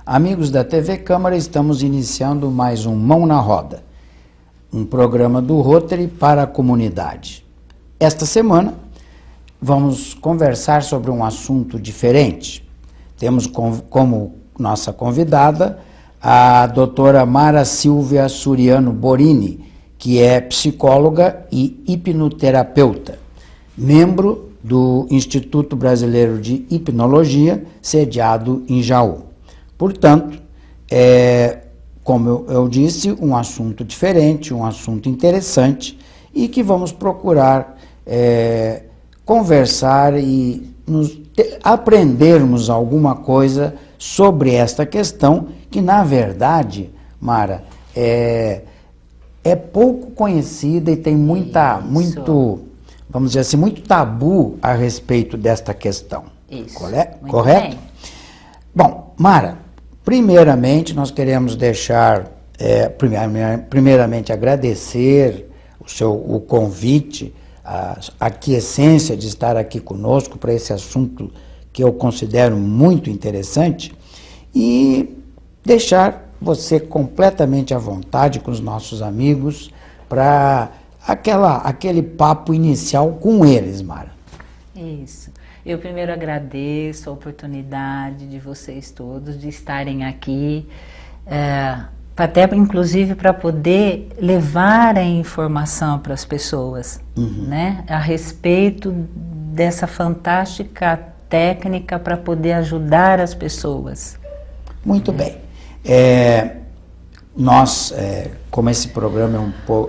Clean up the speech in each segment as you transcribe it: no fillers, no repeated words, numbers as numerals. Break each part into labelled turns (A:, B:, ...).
A: Amigos da TV Câmara, estamos iniciando mais um Mão na Roda, um programa do Rotary para a comunidade. Esta semana vamos conversar sobre um assunto diferente. Temos como nossa convidada a doutora Mara Silvia Suriano Borini, que é psicóloga e hipnoterapeuta, membro do Instituto Brasileiro de Hipnologia, sediado em Jaú. Portanto, como eu disse, um assunto diferente, um assunto interessante e que vamos procurar conversar e aprendermos alguma coisa sobre esta questão que, na verdade, Mara, é pouco conhecida e tem vamos dizer assim, muito tabu a respeito desta questão.
B: Isso.
A: Correto?
B: Bem.
A: Bom, Mara, primeiramente nós queremos deixar, primeiramente agradecer o convite, a aquiescência de estar aqui conosco para esse assunto que eu considero muito interessante e deixar você completamente à vontade com os nossos amigos para aquele papo inicial com eles, Mara.
B: Isso. Eu primeiro agradeço a oportunidade de vocês todos de estarem aqui, até inclusive para poder levar a informação para as pessoas, né, a respeito dessa fantástica técnica para poder ajudar as pessoas.
A: Muito bem. Nós, como esse programa é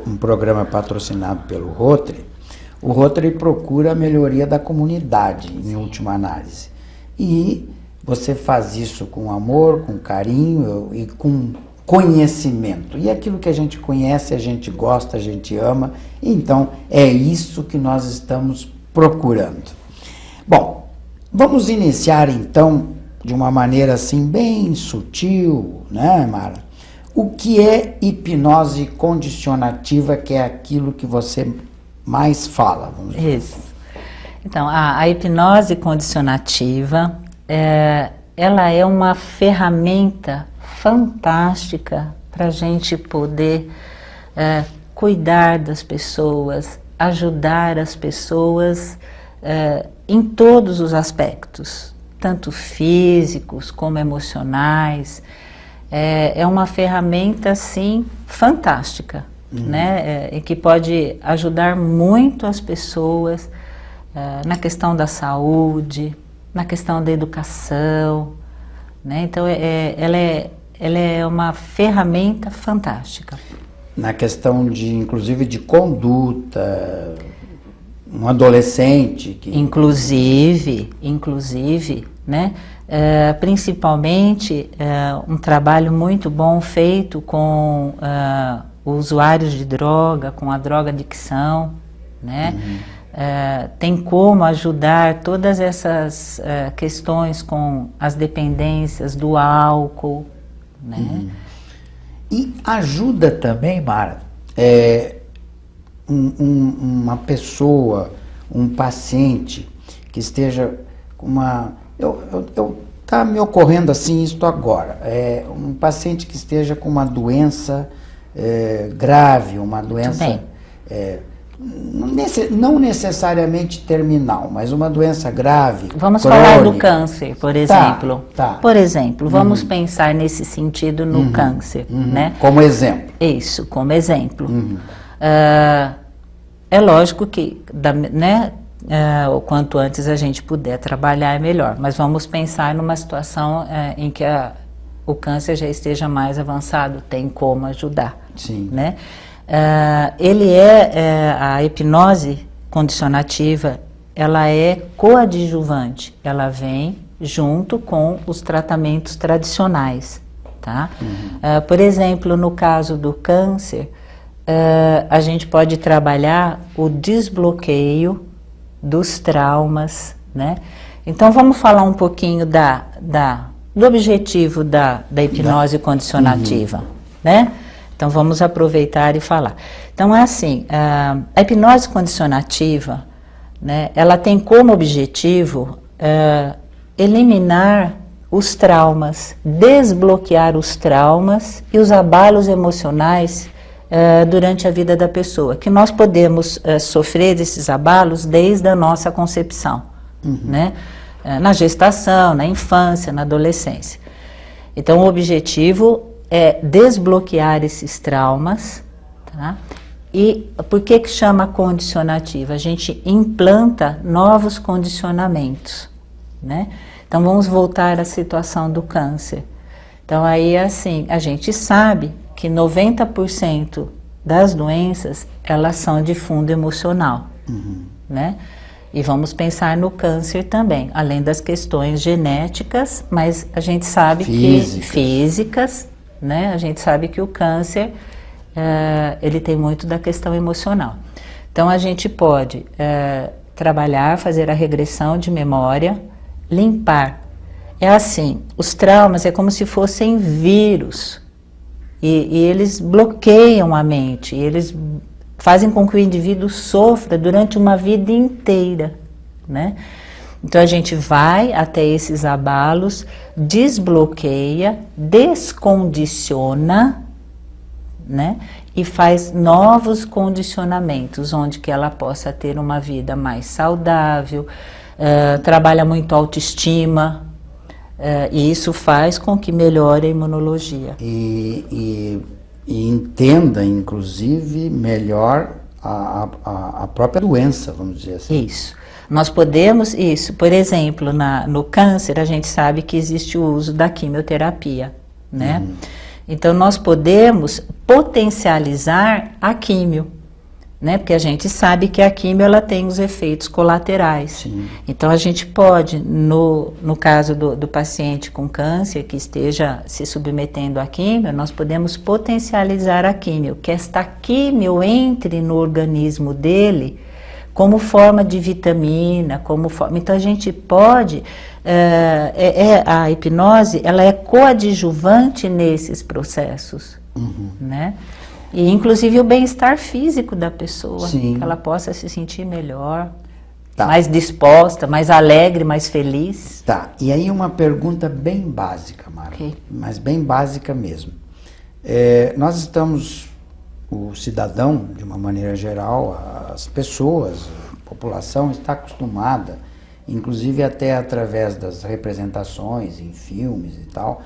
A: um programa patrocinado pelo Rotary, o Rotary procura a melhoria da comunidade, em última análise. E você faz isso com amor, com carinho e com conhecimento. E aquilo que a gente conhece, a gente gosta, a gente ama. Então, é isso que nós estamos procurando. Bom, vamos iniciar então de uma maneira assim bem sutil, né, Mara? O que é hipnose condicionativa, que é aquilo que você mais fala? Vamos dizer.
B: Isso. Então, a hipnose condicionativa, ela é uma ferramenta fantástica para a gente poder cuidar das pessoas, ajudar as pessoas em todos os aspectos, tanto físicos como emocionais. É uma ferramenta, assim, fantástica, né? E que pode ajudar muito as pessoas na questão da saúde, na questão da educação, né? Então, ela é uma ferramenta fantástica.
A: Na questão inclusive de conduta, um adolescente que... Inclusive,
B: né? Principalmente um trabalho muito bom feito com usuários de droga, com a drogadicção, né? Tem como ajudar todas essas questões com as dependências do álcool, né?
A: E ajuda também, Mara, uma pessoa, um paciente que esteja com uma... Está me ocorrendo assim isto agora. Um paciente que esteja com uma doença grave, uma doença não necessariamente terminal, mas uma doença grave.
B: Vamos
A: crônica.
B: Falar do câncer, por exemplo.
A: Tá.
B: Por exemplo, vamos pensar nesse sentido no câncer, né?
A: Como exemplo.
B: Isso, como exemplo. É lógico que, né? O quanto antes a gente puder trabalhar é melhor, mas vamos pensar numa situação em que o câncer já esteja mais avançado, tem como ajudar.
A: Sim.
B: Né? A hipnose condicionativa, ela é coadjuvante, ela vem junto com os tratamentos tradicionais, tá? Por exemplo, no caso do câncer, a gente pode trabalhar o desbloqueio dos traumas, né? Então vamos falar um pouquinho do objetivo da hipnose condicionativa, né? Então vamos aproveitar e falar. Então é assim, a hipnose condicionativa, né, ela tem como objetivo eliminar os traumas, desbloquear os traumas e os abalos emocionais durante a vida da pessoa, que nós podemos sofrer desses abalos desde a nossa concepção, né? Na gestação, na infância, na adolescência. Então, o objetivo é desbloquear esses traumas, tá? E por que chama condicionativa? A gente implanta novos condicionamentos, né? Então, vamos voltar à situação do câncer. Então, aí, assim, a gente sabe que 90% das doenças, elas são de fundo emocional, né? E vamos pensar no câncer também, além das questões genéticas, mas a gente sabe que físicas, né? A gente sabe que o câncer, ele tem muito da questão emocional. Então, a gente pode trabalhar, fazer a regressão de memória, limpar. É assim, os traumas é como se fossem vírus, e eles bloqueiam a mente, eles fazem com que o indivíduo sofra durante uma vida inteira, né? Então a gente vai até esses abalos, desbloqueia, descondiciona, né? E faz novos condicionamentos, onde que ela possa ter uma vida mais saudável, trabalha muito a autoestima, e isso faz com que melhore a imunologia.
A: E entenda, inclusive, melhor a própria doença, vamos dizer assim.
B: Isso. Nós podemos, por exemplo, no câncer, a gente sabe que existe o uso da quimioterapia, né? Então, nós podemos potencializar a químio, né? Porque a gente sabe que a químio, ela tem os efeitos colaterais.
A: Sim.
B: Então, a gente pode, no caso do paciente com câncer que esteja se submetendo à químio, nós podemos potencializar a químio, que esta químio entre no organismo dele como forma de vitamina, então a gente pode, a hipnose, ela é coadjuvante nesses processos, né? E inclusive o bem-estar físico da pessoa,
A: Sim.
B: que ela possa se sentir melhor, mais disposta, mais alegre, mais feliz.
A: Tá, e aí uma pergunta bem básica, Mara, mas bem básica mesmo. Nós estamos, o cidadão, de uma maneira geral, as pessoas, a população está acostumada, inclusive até através das representações em filmes e tal,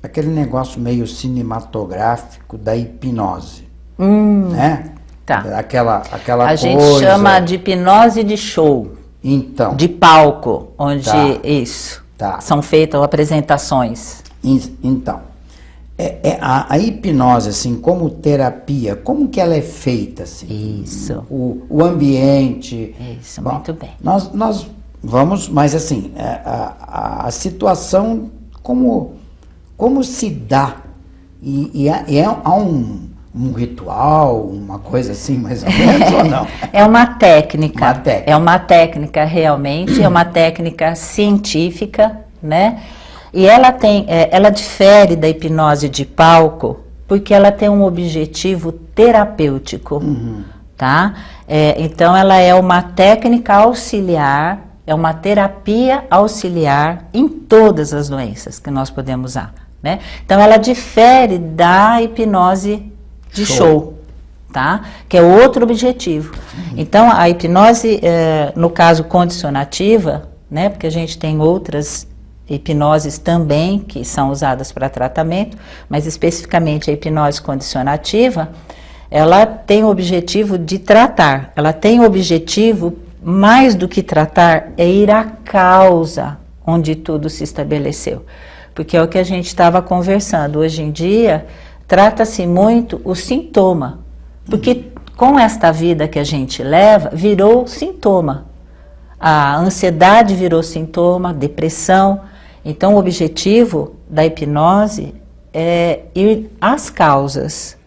A: aquele negócio meio cinematográfico da hipnose, né?
B: Tá.
A: Aquela
B: a
A: coisa...
B: gente chama de hipnose de show,
A: então,
B: de palco, onde são feitas apresentações.
A: Então, a hipnose, assim, como terapia, como que ela é feita, assim?
B: Isso.
A: O ambiente...
B: Isso, muito bem.
A: Nós vamos, mas assim, a situação, como se dá? Há um ritual, uma coisa assim, mais ou menos, ou não?
B: É uma técnica. É uma técnica realmente, é uma técnica científica, né? E ela difere da hipnose de palco, porque ela tem um objetivo terapêutico, tá? Então, ela é uma técnica auxiliar, é uma terapia auxiliar em todas as doenças que nós podemos usar, né? Então, ela difere da hipnose de show, tá? Que é outro objetivo. Então, a hipnose, no caso condicionativa, né? Porque a gente tem outras hipnoses também que são usadas para tratamento, mas especificamente a hipnose condicionativa, ela tem o objetivo de tratar, ela tem o objetivo, mais do que tratar, é ir à causa onde tudo se estabeleceu. Porque é o que a gente estava conversando, hoje em dia, trata-se muito o sintoma, porque com esta vida que a gente leva, virou sintoma. A ansiedade virou sintoma, depressão. Então, o objetivo da hipnose é ir às causas,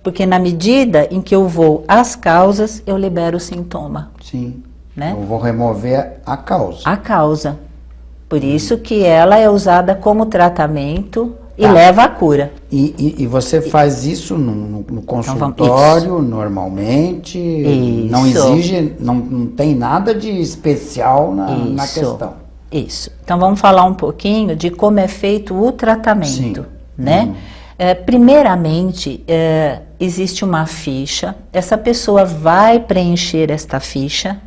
B: porque na medida em que eu vou às causas, eu libero o sintoma.
A: Sim,
B: né?
A: Eu vou remover a causa.
B: A causa. Por isso que ela é usada como tratamento e leva à cura.
A: E você faz isso no consultório, normalmente?
B: Isso.
A: Não exige, não tem nada de especial na questão.
B: Isso. Então vamos falar um pouquinho de como é feito o tratamento, né? Primeiramente, existe uma ficha, essa pessoa vai preencher esta ficha,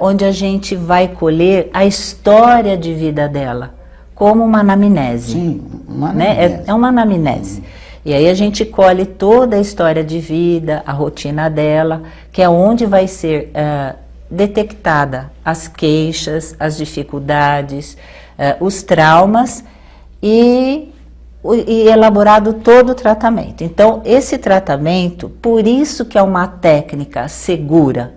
B: onde a gente vai colher a história de vida dela, como uma anamnese.
A: Sim, uma
B: né?
A: anamnese.
B: É uma anamnese. E aí a gente colhe toda a história de vida, a rotina dela, que é onde vai ser detectada as queixas, as dificuldades, os traumas e elaborado todo o tratamento. Então, esse tratamento, por isso que é uma técnica segura.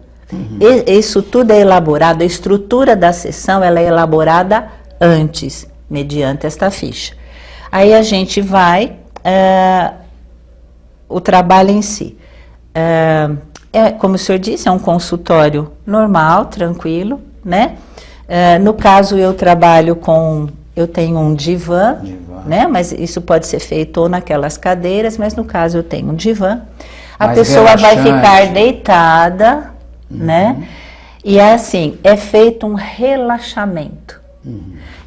B: Isso tudo é elaborado, a estrutura da sessão ela é elaborada antes, mediante esta ficha. Aí a gente vai, o trabalho em si. Como o senhor disse, é um consultório normal, tranquilo, né? No caso, eu trabalho eu tenho um divã, né? Mas isso pode ser feito ou naquelas cadeiras, mas no caso eu tenho um divã. A pessoa vai ficar deitada, né? E assim, é feito um relaxamento.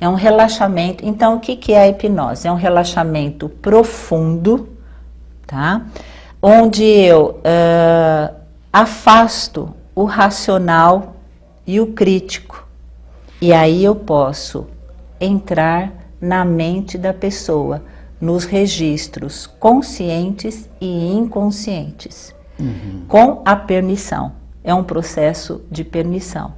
B: É um relaxamento. Então, o que é a hipnose? É um relaxamento profundo, tá? Onde eu afasto o racional e o crítico. E aí eu posso entrar na mente da pessoa, nos registros conscientes e inconscientes, com a permissão. É um processo de permissão,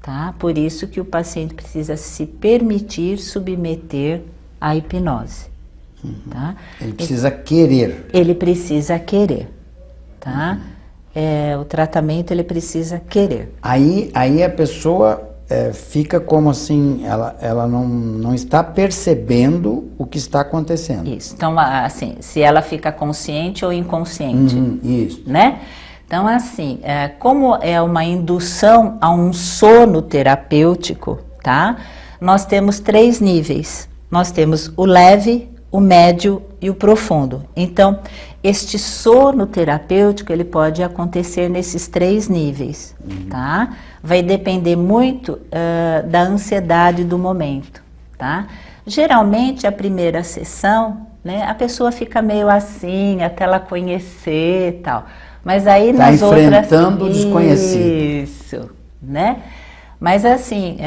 B: tá? Por isso que o paciente precisa se permitir submeter à hipnose, tá?
A: Ele precisa querer.
B: Ele precisa querer, tá? O tratamento ele precisa querer.
A: Aí a pessoa fica como assim, ela não está percebendo o que está acontecendo.
B: Isso. Então, assim, se ela fica consciente ou inconsciente,
A: isso.
B: Né? Então, assim, como é uma indução a um sono terapêutico, tá? Nós temos 3 níveis. Nós temos o leve, o médio e o profundo. Então, este sono terapêutico, ele pode acontecer nesses 3 níveis, tá? Vai depender muito da ansiedade do momento, tá? Geralmente, a primeira sessão, né, a pessoa fica meio assim, até ela conhecer e tal. Mas aí nas outras...
A: Está enfrentando o desconhecido.
B: Isso, né? Mas assim,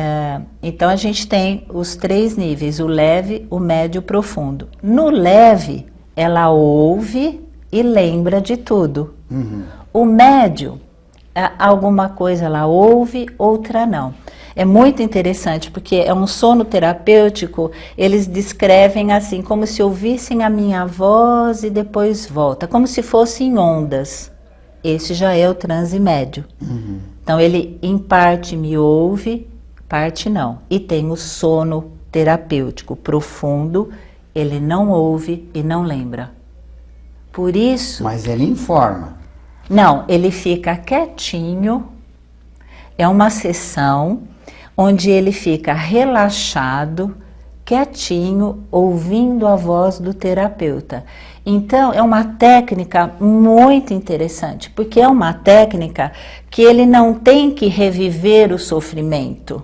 B: então a gente tem os 3 níveis, o leve, o médio e o profundo. No leve, ela ouve e lembra de tudo. O médio, alguma coisa ela ouve, outra não. É muito interessante, porque é um sono terapêutico, eles descrevem assim, como se ouvissem a minha voz e depois volta, como se fossem ondas. Esse já é o transe médio. Então, ele em parte me ouve, parte não. E tem o sono terapêutico profundo, ele não ouve e não lembra. Por isso...
A: Mas ele informa.
B: Não, ele fica quietinho. É uma sessão onde ele fica relaxado, quietinho, ouvindo a voz do terapeuta. Então, é uma técnica muito interessante, porque é uma técnica que ele não tem que reviver o sofrimento,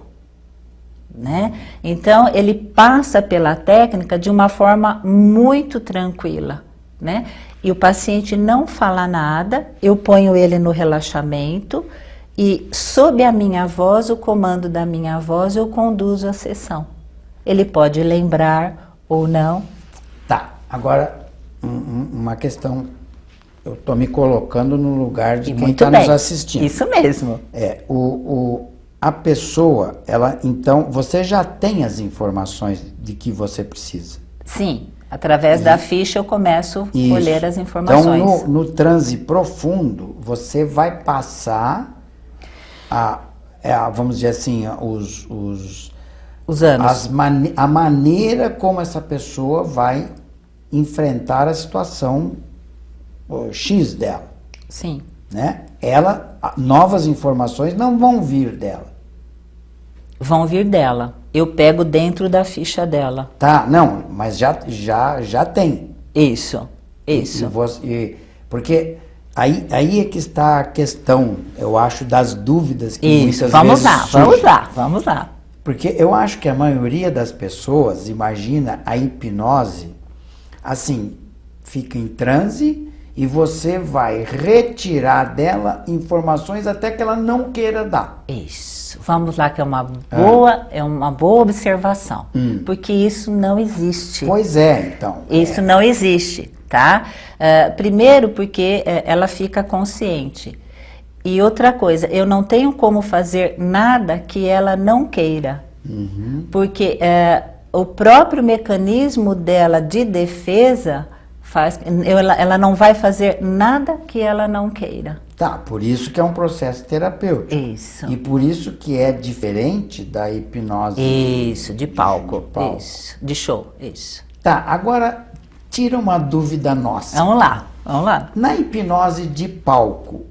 B: né? Então, ele passa pela técnica de uma forma muito tranquila, né? E o paciente não fala nada, eu ponho ele no relaxamento e, sob a minha voz, o comando da minha voz, eu conduzo a sessão. Ele pode lembrar ou não.
A: Tá, agora uma questão, eu estou me colocando no lugar de quem está nos assistindo.
B: Isso mesmo.
A: A pessoa, ela, então, você já tem as informações de que você precisa.
B: Sim, através da ficha eu começo a colher as informações.
A: Então, no transe profundo, você vai passar vamos dizer assim,
B: os anos.
A: A maneira como essa pessoa vai enfrentar a situação X dela.
B: Sim.
A: Né? Novas informações não vão vir dela.
B: Vão vir dela. Eu pego dentro da ficha dela.
A: Tá, não, mas já tem.
B: Isso.
A: Porque aí é que está a questão, eu acho, das dúvidas que
B: Isso,
A: muitas vezes surgem.
B: vamos lá.
A: Porque eu acho que a maioria das pessoas imagina a hipnose assim, fica em transe e você vai retirar dela informações até que ela não queira dar.
B: Isso. Vamos lá, que é uma boa observação. Porque isso não existe.
A: Pois é, então.
B: Isso não existe, tá? Primeiro porque ela fica consciente. E outra coisa, eu não tenho como fazer nada que ela não queira. Porque o próprio mecanismo dela de defesa faz, ela não vai fazer nada que ela não queira.
A: Tá, por isso que é um processo terapêutico.
B: Isso.
A: E por isso que é diferente da hipnose.
B: Isso, de palco.
A: De palco.
B: Isso, de show, isso.
A: Tá, agora tira uma dúvida nossa.
B: Vamos lá.
A: Na hipnose de palco,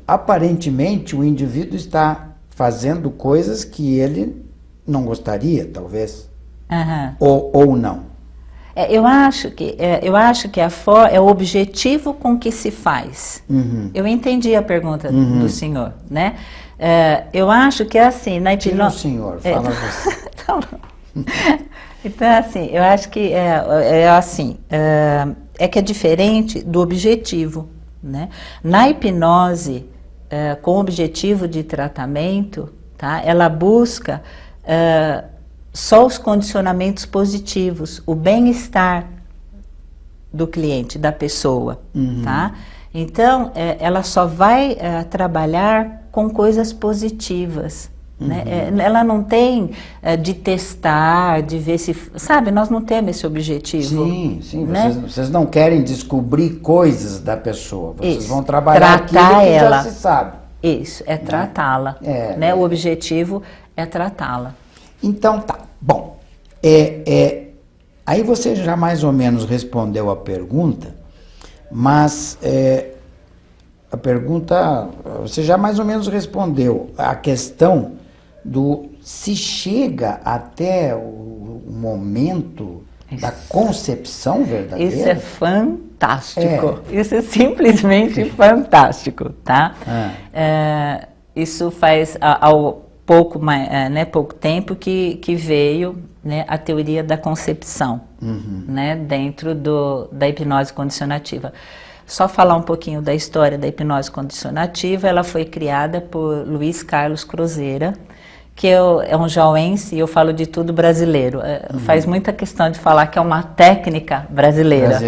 A: aparentemente o indivíduo está fazendo coisas que ele não gostaria, talvez. Ou não.
B: Eu acho que é o objetivo com que se faz. Eu entendi a pergunta do senhor, né? Eu acho que é assim, na hipnose...
A: senhor, fala você.
B: Então, assim, eu acho que que é diferente do objetivo, né? Na hipnose, com objetivo de tratamento, tá? Ela busca só os condicionamentos positivos, o bem-estar do cliente, da pessoa, tá? Então, ela só vai trabalhar com coisas positivas, né? Ela não tem de testar, de ver se... Sabe, nós não temos esse objetivo.
A: Sim,
B: né?
A: Vocês não querem descobrir coisas da pessoa, vocês vão trabalhar
B: tratar
A: aquilo que
B: ela.
A: já se sabe.
B: Isso, tratá-la, né? O objetivo é tratá-la.
A: Então tá, bom, aí você já mais ou menos respondeu a pergunta, mas a pergunta, você já mais ou menos respondeu a questão do se chega até o momento da concepção verdadeira.
B: Isso é fantástico, isso é simplesmente fantástico, tá? Isso faz pouco tempo que veio, né, a teoria da concepção, né, dentro da hipnose condicionativa. Só falar um pouquinho da história da hipnose condicionativa. Ela foi criada por Luiz Carlos Crozera, que é um jauense, e eu falo de tudo brasileiro. Faz muita questão de falar que é uma técnica brasileira.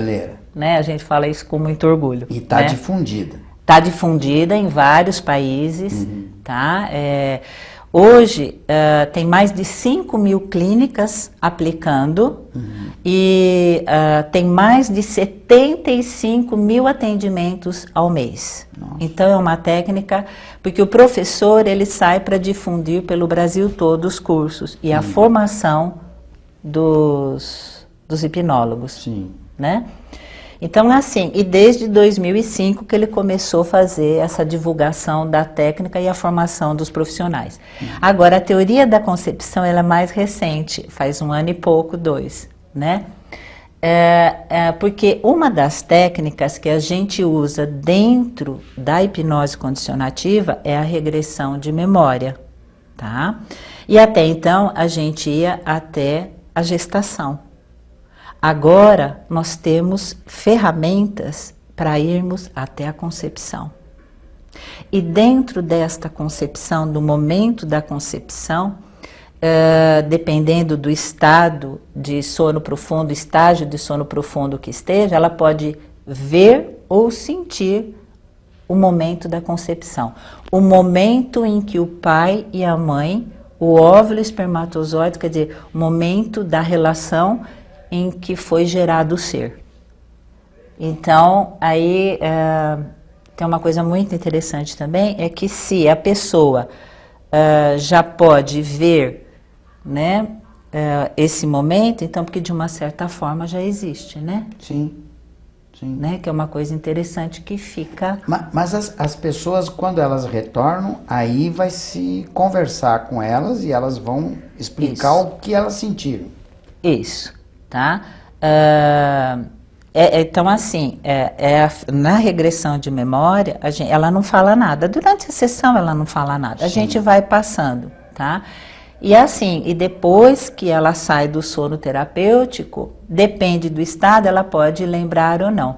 B: Né? A gente fala isso com muito orgulho.
A: E está difundida.
B: Está difundida em vários países, tá? Hoje, tem mais de 5.000 clínicas aplicando e tem mais de 75.000 atendimentos ao mês. Nossa. Então, é uma técnica, porque o professor, ele sai para difundir pelo Brasil todo os cursos e a formação dos hipnólogos.
A: Sim.
B: Né? Então, assim, e desde 2005 que ele começou a fazer essa divulgação da técnica e a formação dos profissionais. Agora, a teoria da concepção, ela é mais recente, faz 1 ano e pouco, 2, né? Porque uma das técnicas que a gente usa dentro da hipnose condicionativa é a regressão de memória, tá? E até então, a gente ia até a gestação. Agora, nós temos ferramentas para irmos até a concepção. E dentro desta concepção, do momento da concepção, dependendo do estado de sono profundo, estágio de sono profundo que esteja, ela pode ver ou sentir o momento da concepção. O momento em que o pai e a mãe, o óvulo e o espermatozoide, quer dizer, o momento da relação em que foi gerado o ser. Então, aí tem uma coisa muito interessante também, é que se a pessoa já pode ver, né, esse momento, então, porque de uma certa forma já existe, né?
A: Sim.
B: Né? Que é uma coisa interessante que fica...
A: Mas as pessoas, quando elas retornam, aí vai se conversar com elas e elas vão explicar o que elas sentiram.
B: Isso. Tá? Então, assim, na regressão de memória, ela não fala nada. Durante a sessão, ela não fala nada. A gente vai passando, tá? E assim, e depois que ela sai do sono terapêutico, depende do estado, ela pode lembrar ou não.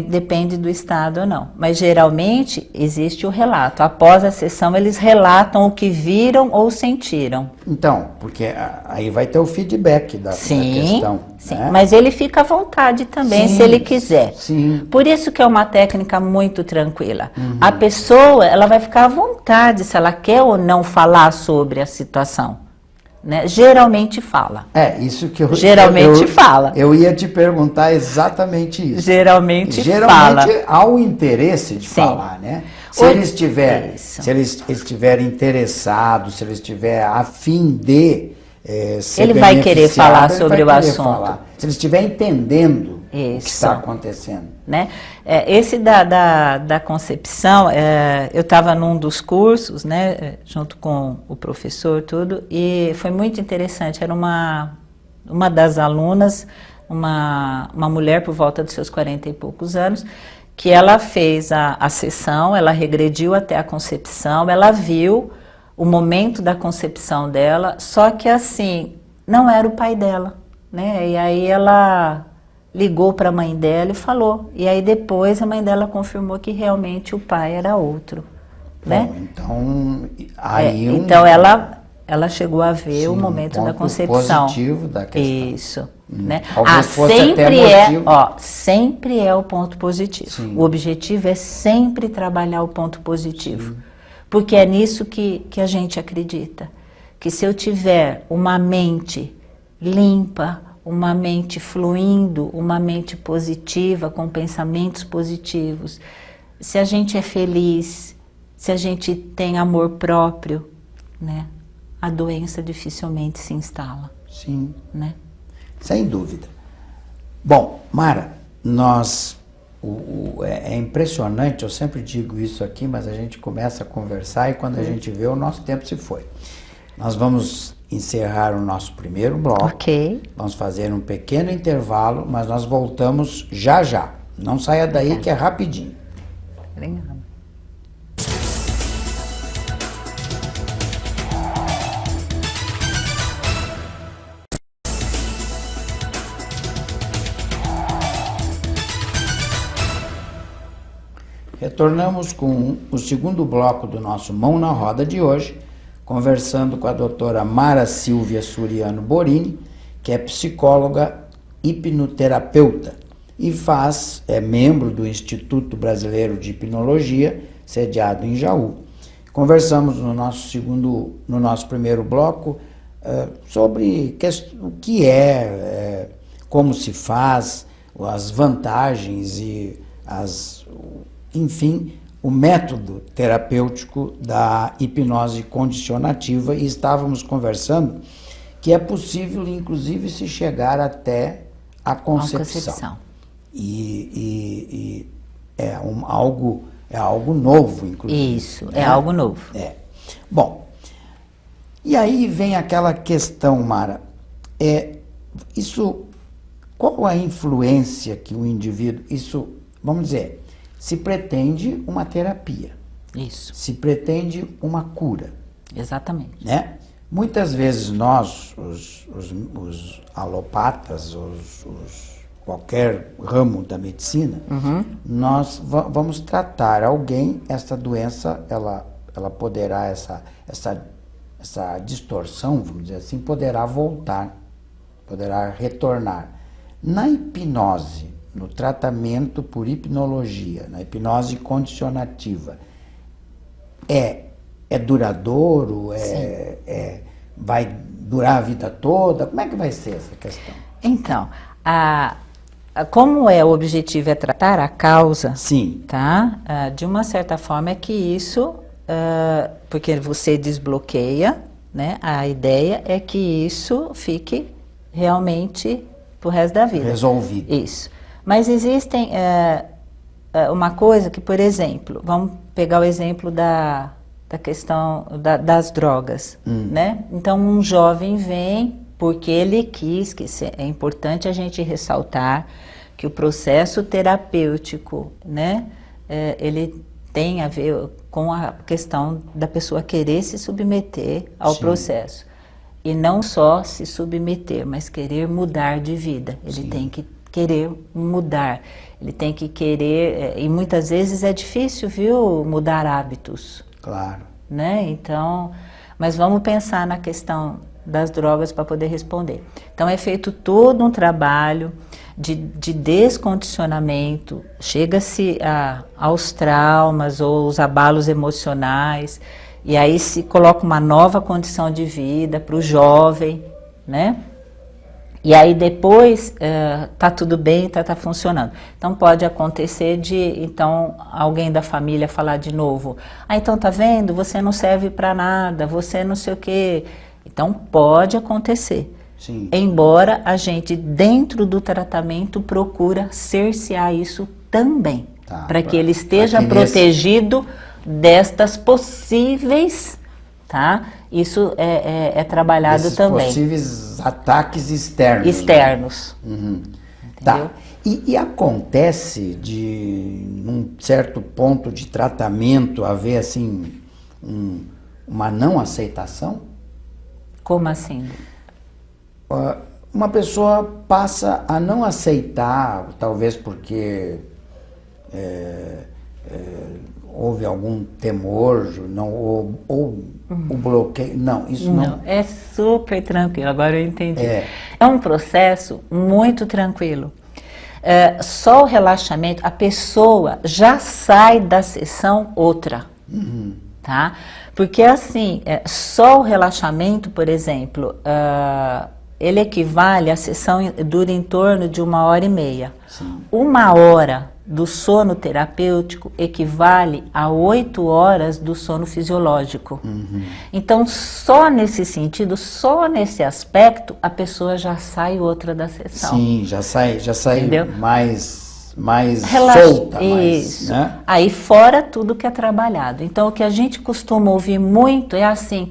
B: Depende do estado ou não. Mas geralmente existe o relato. Após a sessão, eles relatam o que viram ou sentiram.
A: Então, porque aí vai ter o feedback da questão.
B: Sim,
A: né?
B: mas ele fica à vontade também, se ele quiser.
A: Sim.
B: Por isso que é uma técnica muito tranquila. A pessoa, ela vai ficar à vontade se ela quer ou não falar sobre a situação. Né? Geralmente fala.
A: Isso que eu...
B: Geralmente fala.
A: Eu ia te perguntar exatamente isso.
B: Geralmente
A: fala. Há o interesse de falar, né? Se eles estiverem interessados, se eles estiverem a fim de ser
B: ele vai querer falar sobre o assunto.
A: Se eles estiverem entendendo o que está acontecendo.
B: Né? Esse da concepção, eu estava num dos cursos, né, junto com o professor, tudo, e foi muito interessante. Era uma das alunas, uma mulher por volta dos seus 40 e poucos anos, que ela fez a sessão, ela regrediu até a concepção, ela viu o momento da concepção dela, só que assim, não era o pai dela, né? E aí ela ligou para a mãe dela e falou. E aí depois a mãe dela confirmou que realmente o pai era outro, né?
A: Então, aí
B: então ela chegou a ver o momento da concepção.
A: Positivo da questão.
B: Isso, né? Sempre é o ponto positivo. Sim. O objetivo é sempre trabalhar o ponto positivo. Sim. Porque é nisso que a gente acredita. Que se eu tiver uma mente limpa, uma mente fluindo, uma mente positiva, com pensamentos positivos, se a gente é feliz, se a gente tem amor próprio, né, a doença dificilmente se instala.
A: Sim.
B: Né?
A: Sem dúvida. Bom, Mara, é impressionante, eu sempre digo isso aqui, mas a gente começa a conversar e quando a gente vê, o nosso tempo se foi. Nós vamos encerrar o nosso primeiro bloco.
B: Ok.
A: Vamos fazer um pequeno intervalo, mas nós voltamos já já. Não saia daí que é rapidinho.
B: Obrigada.
A: Retornamos com o segundo bloco do nosso Mão na Roda de hoje, conversando com a doutora Mara Silvia Suriano Borini, que é psicóloga hipnoterapeuta e é membro do Instituto Brasileiro de Hipnologia, sediado em Jaú. Conversamos no nosso primeiro bloco sobre o que como se faz, as vantagens e enfim, o método terapêutico da hipnose condicionativa, e estávamos conversando que é possível, inclusive, se chegar até a concepção. E é algo novo, inclusive.
B: Isso, né? É algo novo.
A: Bom, e aí vem aquela questão, Mara, qual a influência que o indivíduo, vamos dizer, se pretende uma terapia.
B: Isso.
A: Se pretende uma cura.
B: Exatamente.
A: Né? Muitas vezes nós, os alopatas, qualquer ramo da medicina, nós vamos tratar alguém, essa doença, ela poderá, essa distorção, vamos dizer assim, poderá voltar, poderá retornar. Na hipnose, no tratamento por hipnologia, na hipnose condicionativa, é duradouro? Vai durar a vida toda? Como é que vai ser essa questão?
B: Então, como o objetivo é tratar a causa,
A: sim,
B: tá? De uma certa forma é que isso, porque você desbloqueia, né? A ideia é que isso fique realmente pro resto da vida.
A: Resolvido.
B: Isso. Mas existem uma coisa que, por exemplo, vamos pegar o exemplo da questão das drogas, né? Então, um jovem vem porque ele quis, é importante a gente ressaltar que o processo terapêutico, né? Ele tem a ver com a questão da pessoa querer se submeter ao
A: Sim.
B: processo. E não só se submeter, mas querer mudar de vida. Ele
A: Sim.
B: tem que querer mudar. Ele tem que querer... E muitas vezes é difícil, viu, mudar hábitos.
A: Claro.
B: Né? Então, mas vamos pensar na questão das drogas para poder responder. Então é feito todo um trabalho de descondicionamento, chega-se aos traumas ou os abalos emocionais, e aí se coloca uma nova condição de vida para o jovem, né? E aí depois tá tudo bem, tá funcionando. Então pode acontecer então alguém da família falar de novo, então tá vendo, você não serve para nada, você não sei o quê. Então pode acontecer.
A: Sim.
B: Embora a gente dentro do tratamento procura cercear isso também,
A: Tá,
B: para que ele esteja
A: que
B: protegido destas possíveis, tá? Isso é trabalhado
A: Esses
B: também.
A: Possíveis ataques externos.
B: Externos.
A: Né? Uhum.
B: Entendeu?
A: Tá. E acontece de, num certo ponto de tratamento, haver assim uma não aceitação?
B: Como assim?
A: Uma pessoa passa a não aceitar, talvez porque houve algum temor, não, ou o bloqueio. Não, isso não.
B: É super tranquilo, agora eu entendi.
A: É
B: um processo muito tranquilo. Só o relaxamento, a pessoa já sai da sessão outra.
A: Uhum.
B: Tá? Porque assim, só o relaxamento, por exemplo, ele equivale, a sessão dura em torno de 1h30.
A: Sim.
B: 1 hora do sono terapêutico equivale a 8 horas do sono fisiológico.
A: Uhum.
B: Então, só nesse sentido, só nesse aspecto, a pessoa já sai outra da sessão.
A: Sim, já sai
B: Entendeu?
A: mais solta.
B: Isso.
A: Né?
B: Aí fora tudo que é trabalhado. Então o que a gente costuma ouvir muito é assim,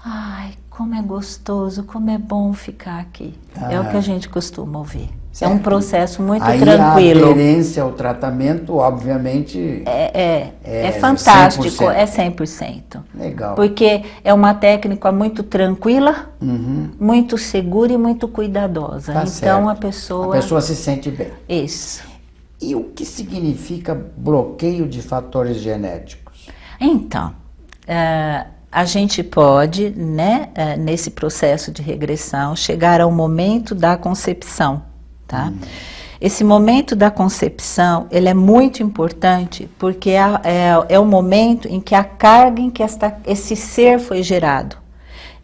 B: ai, como é gostoso, como é bom ficar aqui. É o que a gente costuma ouvir.
A: Certo.
B: É um processo muito
A: Aí
B: tranquilo.
A: A aderência ao tratamento, obviamente,
B: é fantástico,
A: 100%.
B: é 100%.
A: Legal.
B: Porque é uma técnica muito tranquila,
A: Uhum.
B: muito segura e muito cuidadosa.
A: Tá
B: Então
A: certo.
B: a pessoa...
A: se sente bem.
B: Isso.
A: E o que significa bloqueio de fatores genéticos?
B: Então, a gente pode, né, nesse processo de regressão, chegar ao momento da concepção, tá? Esse momento da concepção, ele é muito importante porque é o momento em que a carga em que esse ser foi gerado.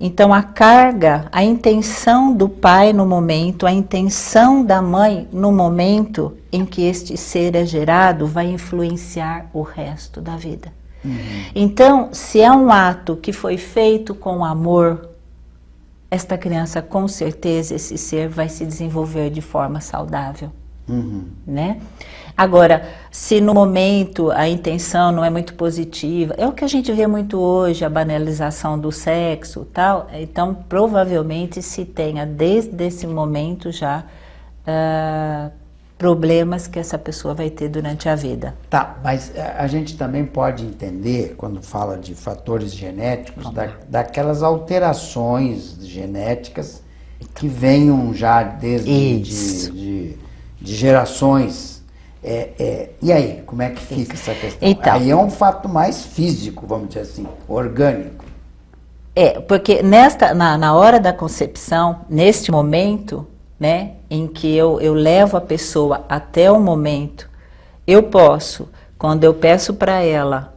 B: Então a carga, a intenção do pai no momento, a intenção da mãe no momento em que este ser é gerado vai influenciar o resto da vida. Então, se é um ato que foi feito com amor, esta criança com certeza, esse ser vai se desenvolver de forma saudável. Né? Agora, se no momento a intenção não é muito positiva, é o que a gente vê muito hoje, a banalização do sexo, tal. Então provavelmente se tenha desde esse momento já problemas que essa pessoa vai ter durante a vida.
A: Tá, mas a gente também pode entender, quando fala de fatores genéticos, daquelas alterações genéticas que venham já desde de gerações. E aí, como é que fica essa questão?
B: Então,
A: aí é um fato mais físico, vamos dizer assim, orgânico.
B: Porque na hora da concepção, neste momento, né, em que eu levo a pessoa até o momento, eu posso, quando eu peço para ela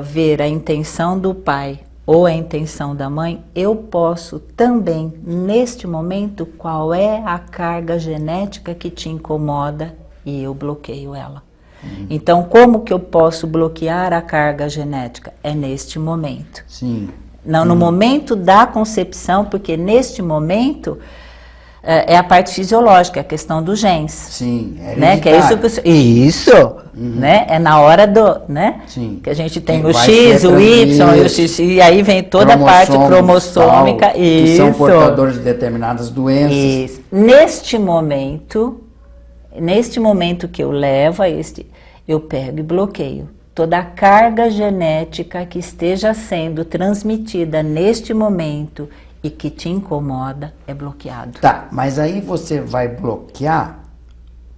B: ver a intenção do pai ou a intenção da mãe, eu posso também, neste momento, qual é a carga genética que te incomoda e eu bloqueio ela. Então, como que eu posso bloquear a carga genética? É neste momento.
A: Sim.
B: Não no momento da concepção, porque neste momento é a parte fisiológica, a questão dos genes.
A: Sim,
B: né? Que é isso, né? É na hora do, né?
A: Sim.
B: Que a gente tem
A: Que
B: o
A: vai
B: X,
A: ser
B: o Y, o X, e aí vem toda a parte cromossômica.
A: Tal, que são portadores de determinadas doenças.
B: Isso. Neste momento que eu levo a eu pego e bloqueio. toda a carga genética que esteja sendo transmitida neste momento e que te incomoda é bloqueado.
A: Tá, mas aí você vai bloquear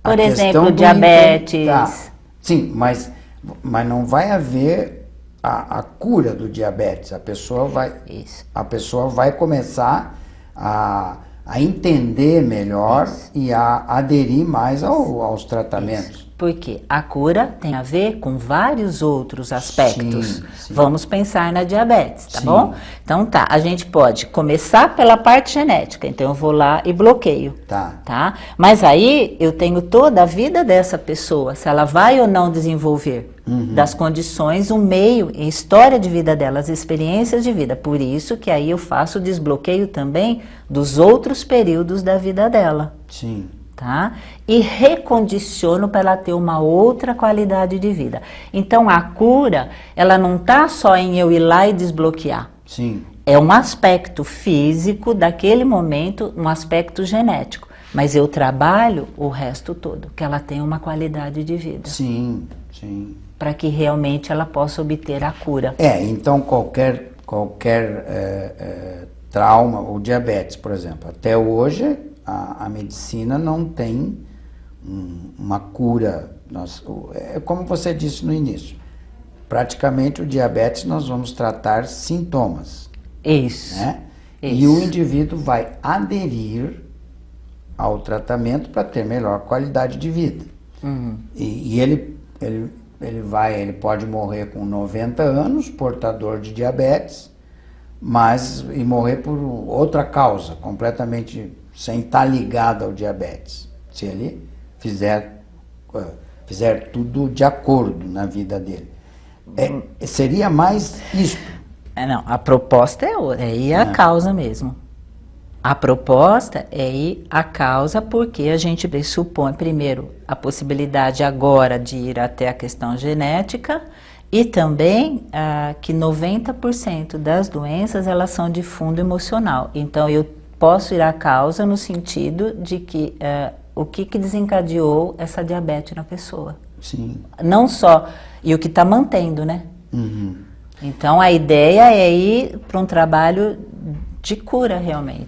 A: a
B: Por
A: questão
B: exemplo,
A: do
B: diabetes.
A: Tá. Sim, mas não vai haver a cura do diabetes.
B: Isso.
A: A pessoa vai começar a entender melhor e a aderir mais aos tratamentos.
B: Isso. Porque a cura tem a ver com vários outros aspectos.
A: Sim.
B: Vamos pensar na diabetes, tá
A: Sim.
B: bom? Então tá, a gente pode começar pela parte genética. Então eu vou lá e bloqueio.
A: Tá.
B: Mas aí eu tenho toda a vida dessa pessoa, se ela vai ou não desenvolver. Das condições, o meio, a história de vida dela, as experiências de vida. Por isso que aí eu faço o desbloqueio também dos outros períodos da vida dela.
A: Sim.
B: Tá? E recondiciono para ela ter uma outra qualidade de vida. Então a cura, ela não está só em eu ir lá e desbloquear.
A: Sim.
B: É um aspecto físico daquele momento, um aspecto genético. Mas eu trabalho o resto todo, que ela tenha uma qualidade de vida.
A: Sim.
B: Para que realmente ela possa obter a cura.
A: Então qualquer trauma, ou diabetes, por exemplo, até hoje a medicina não tem uma cura. É como você disse no início, praticamente o diabetes nós vamos tratar sintomas.
B: Isso.
A: Né?
B: Isso.
A: E o indivíduo vai aderir ao tratamento para ter melhor qualidade de vida. E ele pode morrer com 90 anos, portador de diabetes, e morrer por outra causa, completamente sem estar ligado ao diabetes, se ele fizer tudo de acordo na vida dele. Seria mais isto.
B: Não, a proposta é ir à causa mesmo. A proposta é ir à causa porque a gente pressupõe, primeiro, a possibilidade agora de ir até a questão genética e também que 90% das doenças elas são de fundo emocional. Então, eu posso ir à causa no sentido de que o que desencadeou essa diabetes na pessoa.
A: Sim.
B: Não só, e o que está mantendo, né? Então, a ideia é ir para um trabalho de cura, realmente.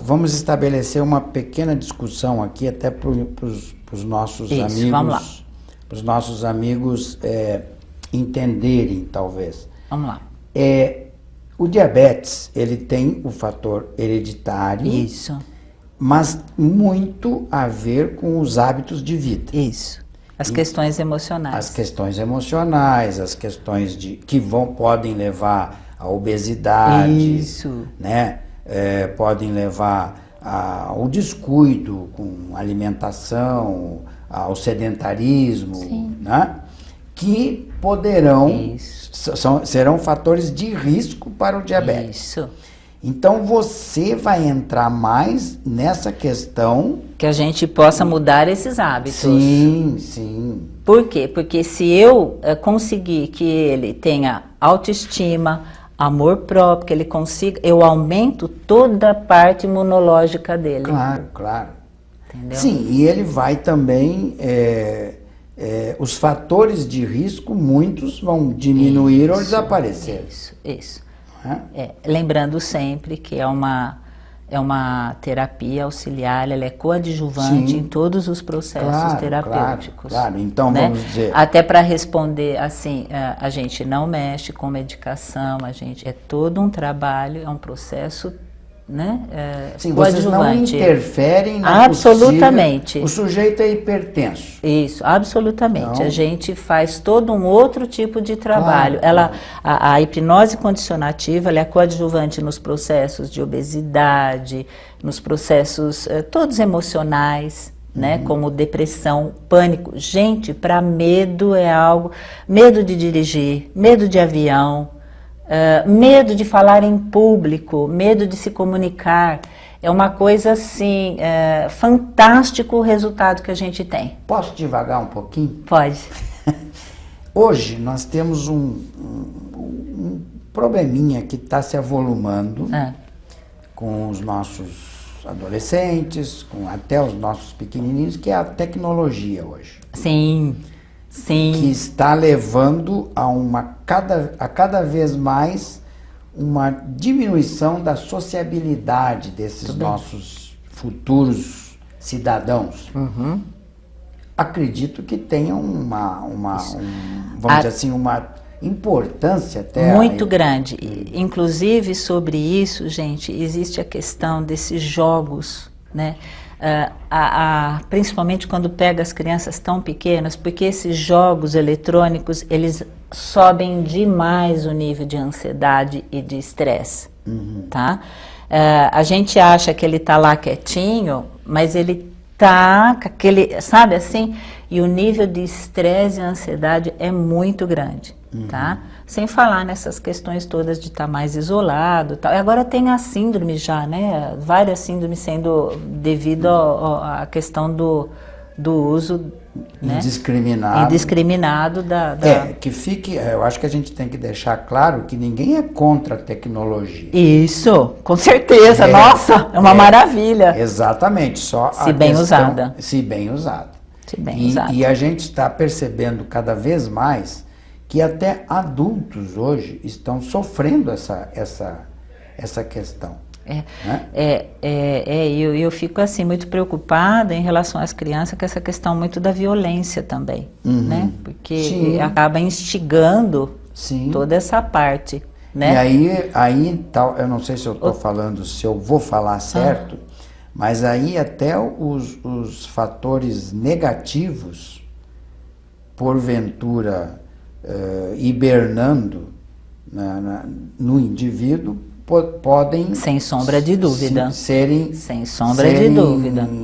A: Vamos estabelecer uma pequena discussão aqui, até para os nossos amigos.
B: Vamos lá.
A: Para os nossos amigos entenderem, talvez.
B: Vamos lá.
A: O diabetes, ele tem o fator hereditário.
B: Isso.
A: Mas muito a ver com os hábitos de vida.
B: Isso. As questões emocionais.
A: As questões emocionais, as questões que podem levar à obesidade.
B: Isso.
A: Né? Podem levar ao descuido com alimentação, ao sedentarismo.
B: Sim.
A: Né? Que poderão, serão fatores de risco para o diabetes.
B: Isso.
A: Então você vai entrar mais nessa questão...
B: Que a gente possa mudar esses hábitos.
A: Sim.
B: Por quê? Porque se eu conseguir que ele tenha autoestima, amor próprio, que ele consiga, eu aumento toda a parte imunológica dele.
A: Claro.
B: Entendeu?
A: Sim, e ele vai também... os fatores de risco, muitos vão diminuir ou desaparecer.
B: Isso. Lembrando sempre que é uma terapia auxiliar, ela é coadjuvante em todos os processos terapêuticos.
A: Claro. Então,
B: né?
A: vamos dizer...
B: Até para responder assim, a gente não mexe com medicação, é todo um trabalho, é um processo, né?
A: Sim, vocês não interferem na
B: absolutamente.
A: O sujeito é hipertenso.
B: Isso, absolutamente.
A: Então,
B: a gente faz todo um outro tipo de trabalho. A hipnose condicionativa, ela é coadjuvante nos processos de obesidade, nos processos todos emocionais, né? Como depressão, pânico. Gente, para medo é algo... Medo de dirigir, medo de avião, medo de falar em público, medo de se comunicar. É uma coisa assim, fantástico o resultado que a gente tem.
A: Posso devagar um pouquinho?
B: Pode.
A: Hoje nós temos um probleminha que está se avolumando com os nossos adolescentes, com até os nossos pequenininhos, que é a tecnologia hoje.
B: Sim. Sim.
A: que está levando a cada vez mais uma diminuição da sociabilidade desses nossos futuros cidadãos. Acredito que tenha vamos dizer assim, uma importância até
B: muito grande. Inclusive sobre isso, gente, existe a questão desses jogos, né? Principalmente quando pega as crianças tão pequenas, porque esses jogos eletrônicos, eles sobem demais o nível de ansiedade e de estresse, tá? A gente acha que ele tá lá quietinho, mas ele tá com aquele, sabe assim? E o nível de estresse e ansiedade é muito grande, tá? Sem falar nessas questões todas de estar mais isolado, tal. E agora tem a síndrome já, né? Várias síndromes sendo devido à questão do uso, né? Indiscriminado da...
A: que fique, eu acho que a gente tem que deixar claro que ninguém é contra a tecnologia.
B: Isso, com certeza, nossa, é uma maravilha.
A: Exatamente, só
B: se bem usada.
A: Se bem usada.
B: Se bem usada.
A: E a gente está percebendo cada vez mais que até adultos hoje estão sofrendo essa questão.
B: Eu fico assim muito preocupada em relação às crianças com essa questão muito da violência também, né? Porque acaba instigando toda essa parte, né?
A: E aí tal, eu não sei se eu estou falando, se eu vou falar certo, mas aí até os fatores negativos, porventura hibernando no indivíduo, podem,
B: sem sombra de dúvida,
A: serem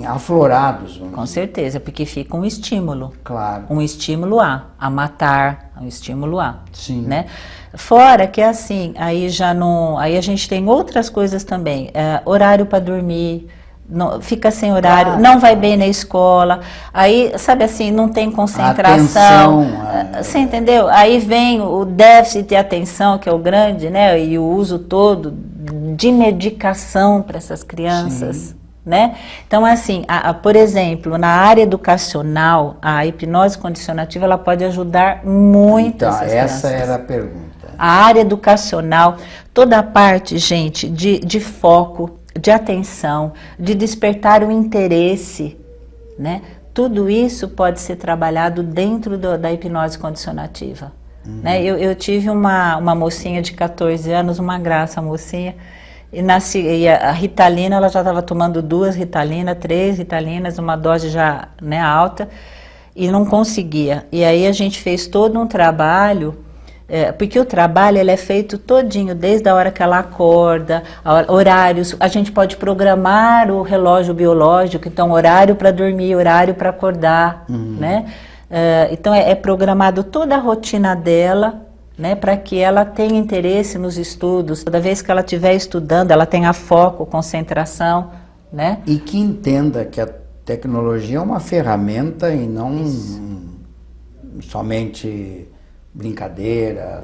A: aflorados.
B: Com certeza, porque fica um estímulo.
A: Claro.
B: Um estímulo a matar, um estímulo
A: Sim.
B: né? Fora que assim, aí a gente tem outras coisas também, horário para dormir, fica sem horário, não vai bem na escola, aí, sabe assim, não tem concentração, você entendeu? Aí vem o déficit de atenção, que é o grande, né, e o uso todo de medicação para essas crianças, né? Então, assim, por exemplo, na área educacional, a hipnose condicionativa, ela pode ajudar muito essas crianças.
A: Essa era a pergunta.
B: A área educacional, toda a parte, gente, de foco, de atenção, de despertar o interesse, né? Tudo isso pode ser trabalhado dentro da hipnose condicionativa. Né? Eu tive uma mocinha de 14 anos, uma graça, a mocinha, e a Ritalina, ela já estava tomando 2 Ritalinas, 3 Ritalinas, uma dose já, né, alta, e não conseguia. E aí a gente fez todo um trabalho, porque o trabalho ele é feito todinho, desde a hora que ela acorda, horários, a gente pode programar o relógio biológico, então horário para dormir, horário para acordar, né? Então é programado toda a rotina dela, né, para que ela tenha interesse nos estudos, toda vez que ela estiver estudando, ela tenha foco, concentração, né?
A: E que entenda que a tecnologia é uma ferramenta e não somente brincadeira,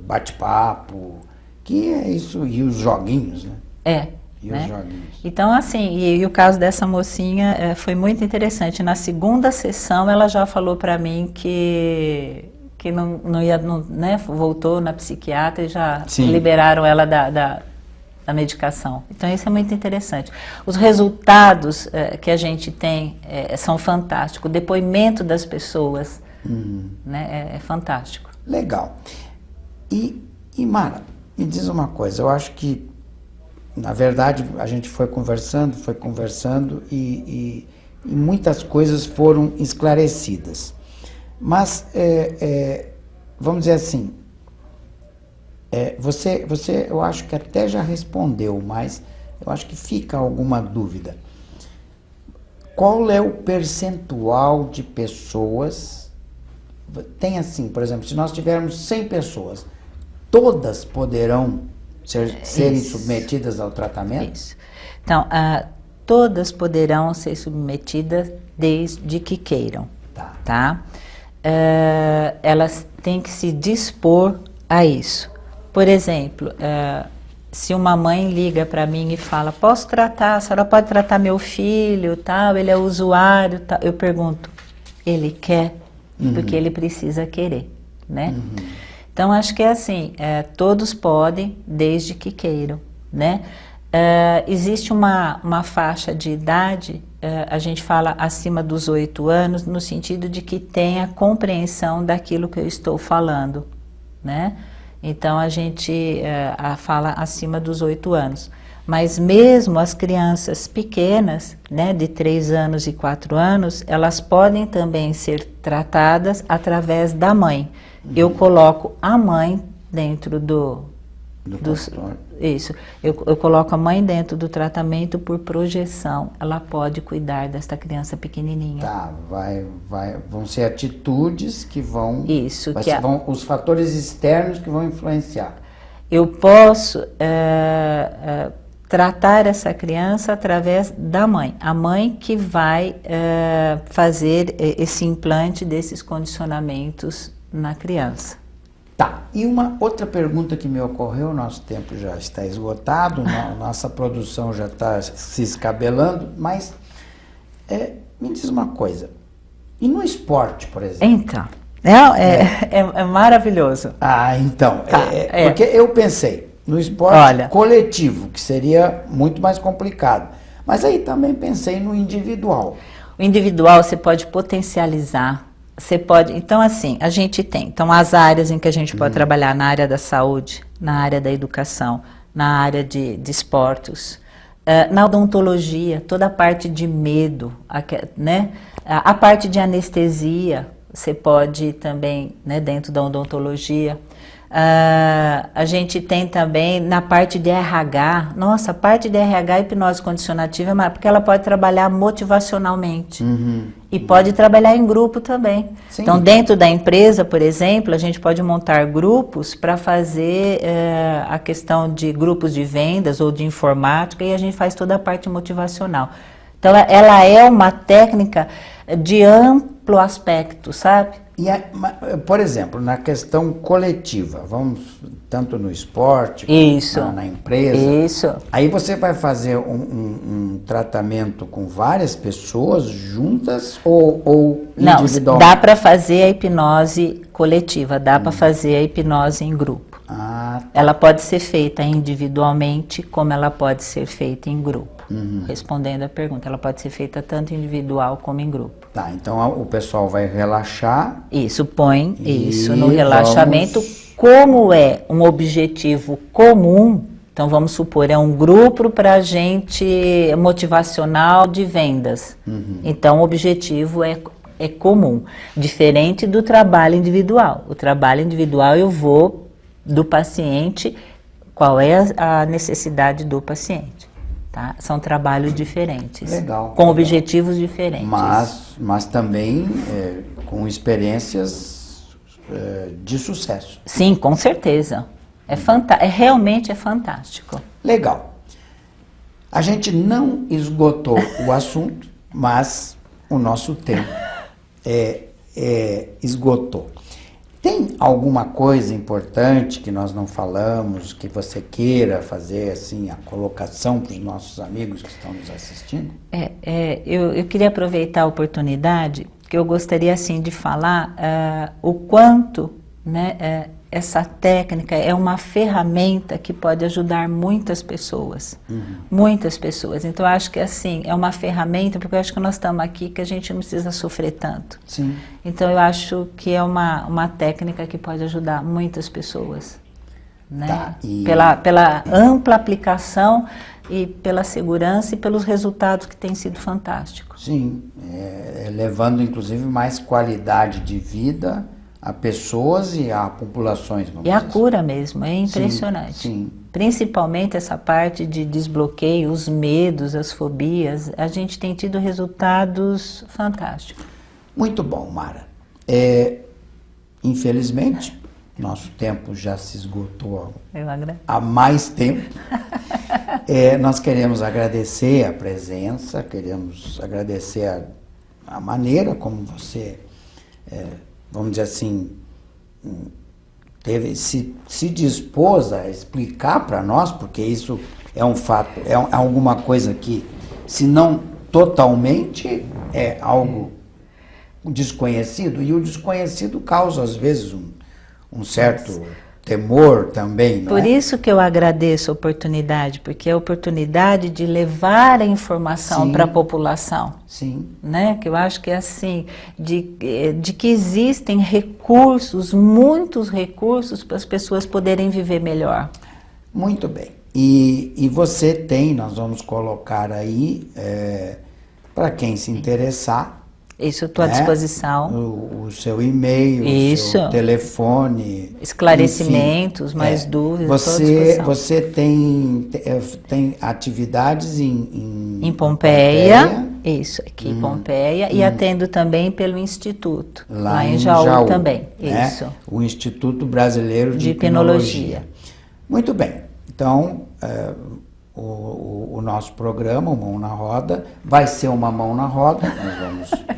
A: bate-papo, que é isso, e os joguinhos, né? E os joguinhos.
B: Então, assim, e o caso dessa mocinha foi muito interessante. Na segunda sessão, ela já falou para mim que não ia, né, voltou na psiquiatra e já liberaram ela da medicação. Então, isso é muito interessante. Os resultados que a gente tem são fantásticos. O depoimento das pessoas, né, é fantástico.
A: Legal. E Mara, me diz uma coisa, eu acho que, na verdade, a gente foi conversando e muitas coisas foram esclarecidas. Mas, vamos dizer assim, você, eu acho que até já respondeu, mas eu acho que fica alguma dúvida. Qual é o percentual de pessoas, tem assim, por exemplo, se nós tivermos 100 pessoas, todas poderão serem submetidas ao tratamento?
B: Isso. Então, todas poderão ser submetidas desde que queiram, tá? Elas têm que se dispor a isso. Por exemplo, se uma mãe liga para mim e fala, posso tratar, a senhora pode tratar meu filho, tal, ele é usuário, tal. Eu pergunto, ele quer? porque ele precisa querer, né? Então, acho que é assim, todos podem, desde que queiram, né? Existe uma faixa de idade, a gente fala acima dos 8 anos, no sentido de que tenha compreensão daquilo que eu estou falando, né? Então, a gente fala acima dos 8 anos. Mas mesmo as crianças pequenas, né, de 3 anos e 4 anos, elas podem também ser tratadas através da mãe. Eu coloco a mãe dentro isso. Eu coloco a mãe dentro do tratamento por projeção. Ela pode cuidar desta criança pequenininha.
A: Tá, vão ser atitudes que vão...
B: Isso.
A: Vão os fatores externos que vão influenciar.
B: Eu posso tratar essa criança através da mãe. A mãe que vai fazer esse implante desses condicionamentos na criança.
A: Tá, e uma outra pergunta que me ocorreu, nosso tempo já está esgotado, nossa produção já está se escabelando, mas me diz uma coisa, e no esporte, por exemplo?
B: Então, é maravilhoso.
A: Então, porque eu pensei no esporte coletivo, que seria muito mais complicado, mas aí também pensei no individual.
B: O individual você pode potencializar. Você pode, então assim, a gente tem as áreas em que a gente pode trabalhar na área da saúde, na área da educação, na área de esportes, na odontologia, toda a parte de medo, né? A parte de anestesia, você pode também, né, dentro da odontologia. A gente tem também na parte de RH, nossa, a parte de RH hipnose condicionativa, porque ela pode trabalhar motivacionalmente e pode trabalhar em grupo também. Sim. Então, dentro da empresa, por exemplo, a gente pode montar grupos para fazer a questão de grupos de vendas ou de informática e a gente faz toda a parte motivacional. Então, ela é uma técnica de amplo aspecto, sabe?
A: Por exemplo, na questão coletiva, vamos tanto no esporte, como na empresa.
B: Isso.
A: Aí você vai fazer um tratamento com várias pessoas juntas ou individualmente?
B: Não, dá para fazer a hipnose coletiva, dá para fazer a hipnose em grupo.
A: Tá.
B: Ela pode ser feita individualmente, como ela pode ser feita em grupo. Respondendo a pergunta, ela pode ser feita tanto individual como em grupo.
A: Tá, então o pessoal vai relaxar.
B: Isso, põe isso no relaxamento. Como é um objetivo comum, então vamos supor, é um grupo para gente motivacional de vendas. Então o objetivo é comum, diferente do trabalho individual. O trabalho individual eu vou do paciente, qual é a necessidade do paciente. Tá? São trabalhos diferentes.
A: Legal.
B: Com objetivos diferentes.
A: Mas também com experiências de sucesso.
B: Sim, com certeza. Realmente é fantástico.
A: Legal. A gente não esgotou o assunto, mas o nosso tempo esgotou. Tem alguma coisa importante que nós não falamos, que você queira fazer assim, a colocação para os nossos amigos que estão nos assistindo?
B: Eu queria aproveitar a oportunidade, que eu gostaria assim de falar o quanto, né, essa técnica é uma ferramenta que pode ajudar muitas pessoas. Muitas pessoas. Então, eu acho que assim, é uma ferramenta, porque eu acho que nós estamos aqui que a gente não precisa sofrer tanto.
A: Sim.
B: Então, eu acho que é uma técnica que pode ajudar muitas pessoas. Né?
A: Tá,
B: pela ampla aplicação e pela segurança e pelos resultados que têm sido fantásticos.
A: Sim, levando inclusive mais qualidade de vida a pessoas e a populações.
B: E a cura mesmo, é impressionante.
A: Sim.
B: Principalmente essa parte de desbloqueio, os medos, as fobias, a gente tem tido resultados fantásticos.
A: Muito bom, Mara. Infelizmente, nosso tempo já se esgotou há mais tempo. Nós queremos agradecer a presença, queremos agradecer a maneira como você... vamos dizer assim, se dispôs a explicar para nós, porque isso é um fato, é alguma coisa que, se não totalmente, é algo desconhecido, e o desconhecido causa, às vezes, um certo temor também, não
B: Por
A: é?
B: isso que eu agradeço a oportunidade, porque é a oportunidade de levar a informação
A: Sim.
B: para a população.
A: Sim.
B: Né? Que eu acho que é assim, de que existem recursos, muitos recursos para as pessoas poderem viver melhor.
A: Muito bem. E você tem, nós vamos colocar aí, para quem se interessar,
B: Isso, eu estou à
A: né,
B: disposição.
A: o seu e-mail, o seu telefone.
B: Esclarecimentos,
A: enfim,
B: mais dúvidas, estou à disposição.
A: Você tem atividades em
B: Pompeia, isso, aqui em Pompeia, e atendo também pelo Instituto, lá em Jaú também,
A: né?
B: isso.
A: O Instituto Brasileiro de
B: Hipnologia.
A: Muito bem, então o nosso programa, o Mão na Roda, vai ser uma mão na roda,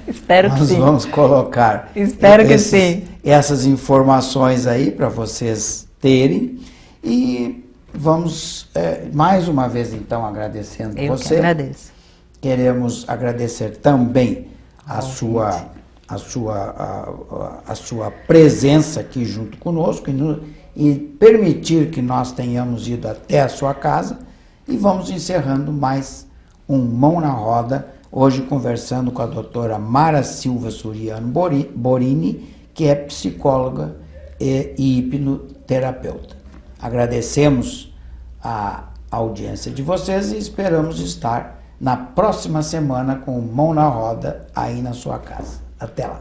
B: Espero que sim.
A: Nós vamos colocar
B: Espero que sim.
A: Essas informações aí para vocês terem, e vamos mais uma vez então agradecendo
B: Eu
A: você.
B: que agradeço.
A: Queremos agradecer também a sua presença aqui junto conosco e permitir que nós tenhamos ido até a sua casa, e vamos encerrando mais um Mão na Roda, hoje conversando com a doutora Mara Silva Suriano Borini, que é psicóloga e hipnoterapeuta. Agradecemos a audiência de vocês e esperamos estar na próxima semana com Mão na Roda aí na sua casa. Até lá.